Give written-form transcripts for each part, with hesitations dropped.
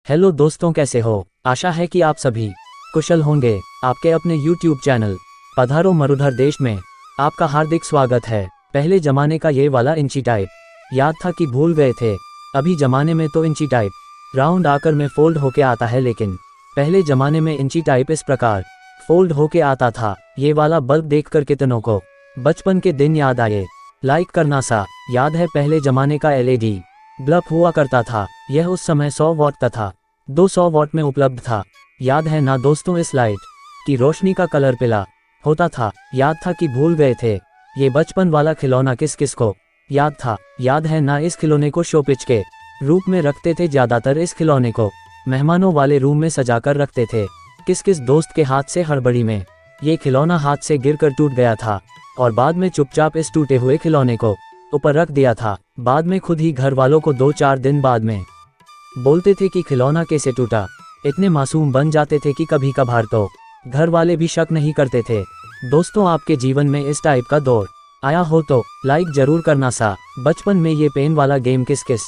Hello दोस्तों, कैसे हो? आशा है कि आप सभी कुशल होंगे। आपके अपने YouTube चैनल पधारो मरुधर देश में आपका हार्दिक स्वागत है। पहले जमाने का ये वाला इंची टाइप याद था कि भूल गए थे? अभी जमाने में तो इंची टाइप राउंड आकर में फोल्ड होके आता है, लेकिन पहले जमाने में इंची टाइप इस प्रकार फोल्ड होके आता था। ये वाला बल्ब देखकर कितनों को बचपन के दिन याद आए? लाइक करना सा। याद है पहले जमाने का LED बल्ब हुआ करता था। यह उस समय 100 वॉट तथा 200 वॉट में उपलब्ध था। याद है ना दोस्तों, इस लाइट की रोशनी का कलर पीला होता था। याद था कि भूल गए थे? ये बचपन वाला खिलौना किस किस को याद था? याद है ना, इस खिलौने को शोपिच के रूप में रखते थे। ज्यादातर इस खिलौने को मेहमानों वाले रूम में सजाकर रखते थे। किस किस दोस्त के हाथ से हड़बड़ी में ये खिलौना हाथ से गिरकर टूट गया था और बाद में चुपचाप इस टूटे हुए खिलौने को ऊपर रख दिया था। बाद में खुद ही घर वालों को 2-4 दिन बाद में बोलते थे कि खिलौना कैसे टूटा। इतने मासूम बन जाते थे कि कभी कभार तो घर वाले भी शक नहीं करते थे। दोस्तों, आपके जीवन में इस टाइप का दौर आया हो तो लाइक जरूर करना सा। बचपन में ये पेन वाला गेम किस किस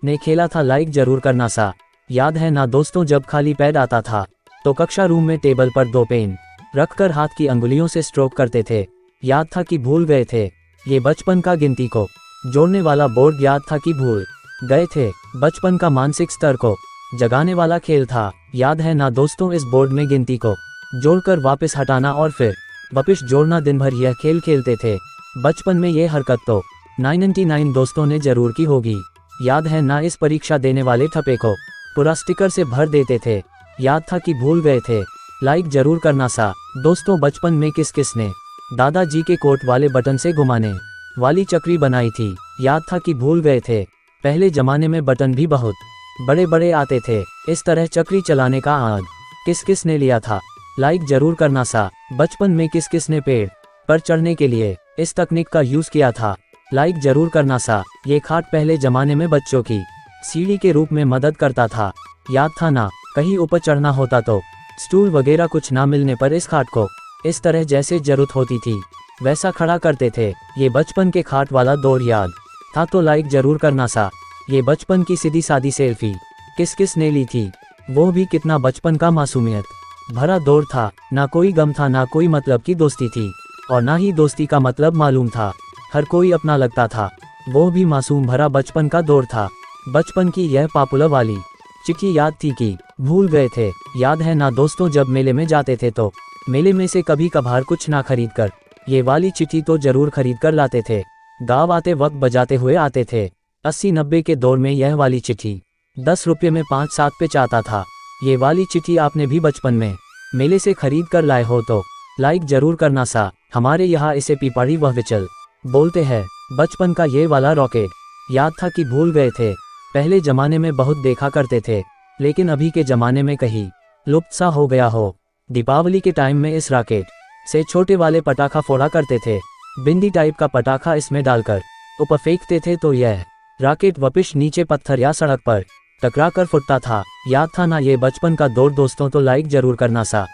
ने खेला था? लाइक जरूर करना सा। याद है ना दोस्तों, जब खाली पैड आता था तो कक्षा रूम में टेबल पर 2 पेन रखकर हाथ की अंगुलियों से स्ट्रोक करते थे। याद था कि भूल गए थे? ये बचपन का गिनती को जोड़ने वाला बोर्ड याद था कि भूल गए थे? बचपन का मानसिक स्तर को जगाने वाला खेल था। याद है ना दोस्तों, इस बोर्ड में गिनती को जोड़कर वापस हटाना और फिर वापस जोड़ना, दिन भर यह खेल खेलते थे। बचपन में ये हरकत तो 99 दोस्तों ने जरूर की होगी। याद है ना, इस परीक्षा देने वाले ठप्पे को पूरा स्टिकर से भर देते थे। याद था कि भूल गए थे? लाइक जरूर करना सा। दोस्तों, बचपन में किस किस ने दादाजी के कोट वाले बटन से घुमाने वाली चक्री बनाई थी? याद था कि भूल गए थे? पहले जमाने में बटन भी बहुत बड़े बड़े आते थे। इस तरह चक्री चलाने का आग किस किस ने लिया था? लाइक जरूर करना सा। बचपन में किस किस ने पेड़ पर चढ़ने के लिए इस तकनीक का यूज किया था? लाइक जरूर करना सा। ये खाट पहले जमाने में बच्चों की सीढ़ी के रूप में मदद करता था। याद था ना, कहीं ऊपर चढ़ना होता तो स्टूल वगैरह कुछ ना मिलने पर इस खाट को इस तरह जैसे जरूरत होती थी वैसा खड़ा करते थे। ये बचपन के खाट वाला दौर याद था तो लाइक जरूर करना सा। ये बचपन की सीधी सादी सेल्फी किस किस ने ली थी? वो भी कितना बचपन का मासूमियत भरा दौर था। ना कोई गम था, ना कोई मतलब की दोस्ती थी और ना ही दोस्ती का मतलब मालूम था। हर कोई अपना लगता था। वो भी मासूम भरा बचपन का दौर था। बचपन की यह पॉपुलर वाली चिट्ठी याद थी कि भूल गए थे? याद है ना दोस्तों, जब मेले में जाते थे तो मेले में से कभी कभार कुछ ना खरीद कर ये वाली चिट्ठी तो जरूर खरीद कर लाते थे। गाँव आते वक्त बजाते हुए आते थे। 80-90 के दौर में यह वाली चिट्ठी 10 रुपये में 5-7 पेज आता था। ये वाली चिट्ठी आपने भी बचपन में मेले से खरीद कर लाए हो तो लाइक जरूर करना सा। हमारे यहाँ इसे पिपाड़ी वह विचल बोलते हैं। बचपन का ये वाला रॉकेट याद था कि भूल गए थे? पहले जमाने में बहुत देखा करते थे, लेकिन अभी के जमाने में कहीं लुप्त सा हो गया हो। दीपावली के टाइम में इस रॉकेट से छोटे वाले पटाखा फोड़ा करते थे। बिंदी टाइप का पटाखा इसमें डालकर ऊपर फेंकते थे तो यह रॉकेट वापस नीचे पत्थर या सड़क पर टकरा कर फुटता था। याद था ना, ये बचपन का दौर दोस्तों तो लाइक जरूर करना सा।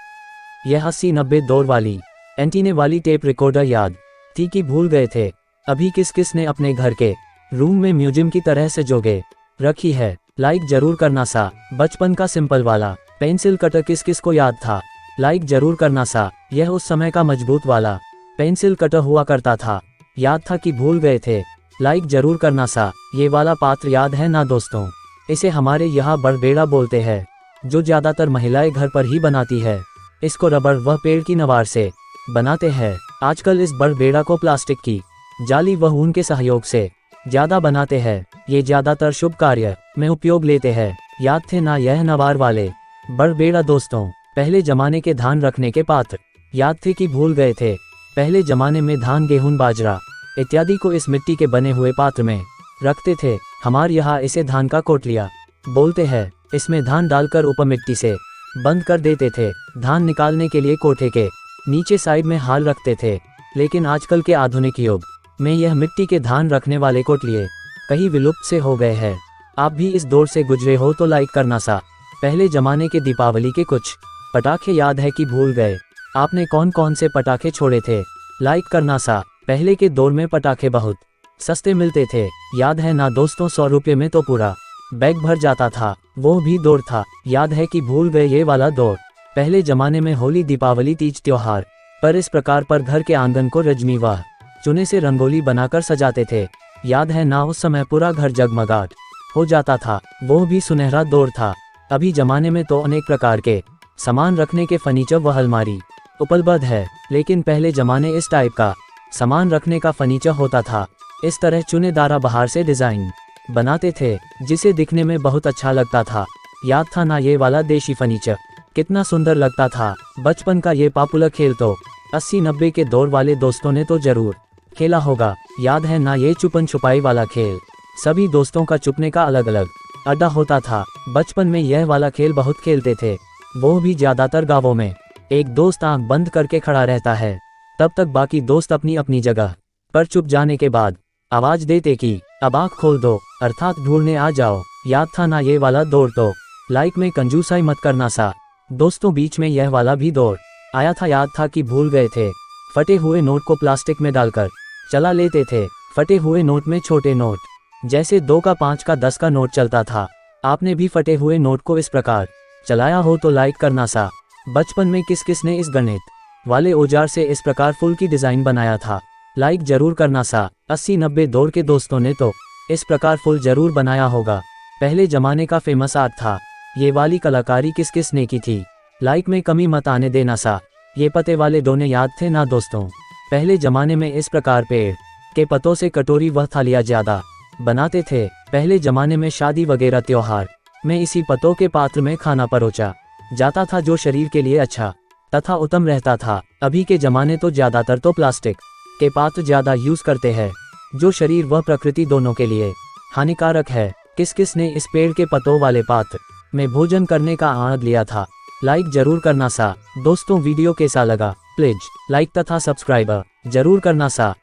यह 80-90 दौर वाली एंटीने वाली टेप रिकॉर्डर याद थी कि भूल गए थे? अभी किस किस ने अपने घर के रूम में म्यूजियम की तरह से जोगे रखी है? लाइक जरूर करना सा। बचपन का सिंपल वाला पेंसिल कटर किस किस को याद था? लाइक जरूर करना सा। यह उस समय का मजबूत वाला पेंसिल कटर हुआ करता था। याद था कि भूल गए थे? लाइक जरूर करना सा। ये वाला पात्र याद है ना दोस्तों? इसे हमारे यहाँ बड़बेड़ा बोलते हैं, जो ज्यादातर महिलाएं घर पर ही बनाती है। इसको रबड़ व पेड़ की नवार से बनाते हैं। आजकल इस बड़बेड़ा को प्लास्टिक की जाली व ऊन के सहयोग से ज्यादा बनाते हैं। ये ज्यादातर शुभ कार्य में उपयोग लेते हैं। याद थे ना यह नवार वाले बड़बेड़ा दोस्तों? पहले जमाने के धान रखने के पात्र याद थे कि भूल गए थे? पहले जमाने में धान, गेहूं, बाजरा इत्यादि को इस मिट्टी के बने हुए पात्र में रखते थे। हमारे यहाँ इसे धान का कोटलिया बोलते हैं। इसमें धान डालकर ऊपर मिट्टी से बंद कर देते थे। धान निकालने के लिए कोठे के नीचे साइड में हाल रखते थे, लेकिन आजकल के आधुनिक युग में यह मिट्टी के धान रखने वाले कोटलिए कहीं विलुप्त से हो गए हैं। आप भी इस दौर से गुजरे हो तो लाइक करना सा। पहले जमाने के दीपावली के कुछ पटाखे याद है कि भूल गए? आपने कौन कौन से पटाखे छोड़े थे? लाइक करना सा। पहले के दौर में पटाखे बहुत सस्ते मिलते थे। याद है ना दोस्तों, 100 रुपये में तो पूरा बैग भर जाता था। वो भी दौर था, याद है कि भूल गए ये वाला दौर। पहले जमाने में होली, दीपावली, तीज त्योहार पर इस प्रकार पर घर के आंगन को रजमी व चुने से रंगोली बनाकर सजाते थे। याद है ना, उस समय पूरा घर जगमगाट हो जाता था। वो भी सुनहरा दौर था। अभी जमाने में तो अनेक प्रकार के सामान रखने के फर्नीचर व अलमारी उपलब्ध है, लेकिन पहले जमाने इस टाइप का सामान रखने का फर्नीचर होता था। इस तरह चुनेदार बाहर से डिजाइन बनाते थे, जिसे दिखने में बहुत अच्छा लगता था। याद था ना ये वाला देशी फर्नीचर कितना सुंदर लगता था। बचपन का ये पॉपुलर खेल तो 80-90 के दौर वाले दोस्तों ने तो जरूर खेला होगा। याद है ना ये छुपन छुपाई वाला खेल, सभी दोस्तों का छुपने का अलग अलग अड्डा होता था। बचपन में यह वाला खेल बहुत खेलते थे, वो भी ज्यादातर गांवों में। एक दोस्त आंख बंद करके खड़ा रहता है, तब तक बाकी दोस्त अपनी अपनी जगह पर चुप जाने के बाद आवाज देते कि अब आंख खोल दो, अर्थात ढूंढने आ जाओ। याद था ना ये वाला दौर तो लाइक में कंजूसाई मत करना सा। दोस्तों बीच में यह वाला भी दौर आया था। याद था कि भूल गए थे, फटे हुए नोट को प्लास्टिक में डालकर चला लेते थे। फटे हुए नोट में छोटे नोट जैसे 2 का, 5 का, 10 का नोट चलता था। आपने भी फटे हुए नोट को इस प्रकार चलाया हो तो लाइक करना सा। बचपन में किस किस ने इस गणित वाले औजार से इस प्रकार फूल की डिजाइन बनाया था, लाइक जरूर करना सा। 80-90 दौर के दोस्तों ने तो इस प्रकार फूल जरूर बनाया होगा। पहले जमाने का फेमस आर्ट था। ये वाली कलाकारी किस किस ने की थी, लाइक में कमी मत आने देना सा। ये पते वाले दोने याद थे ना दोस्तों। पहले जमाने में इस प्रकार पेड़ के पतों से कटोरी व थालियां ज्यादा बनाते थे। पहले जमाने में शादी वगैरह त्योहार में इसी पतों के पात्र में खाना परोसा जाता था, जो शरीर के लिए अच्छा तथा उत्तम रहता था। अभी के जमाने तो ज्यादातर तो प्लास्टिक के पात्र ज्यादा यूज करते हैं, जो शरीर व प्रकृति दोनों के लिए हानिकारक है। किस किस ने इस पेड़ के पतों वाले पात्र में भोजन करने का आनंद लिया था, लाइक जरूर करना सा। दोस्तों वीडियो कैसा लगा प्लीज लाइक तथा सब्सक्राइब जरूर करना सा।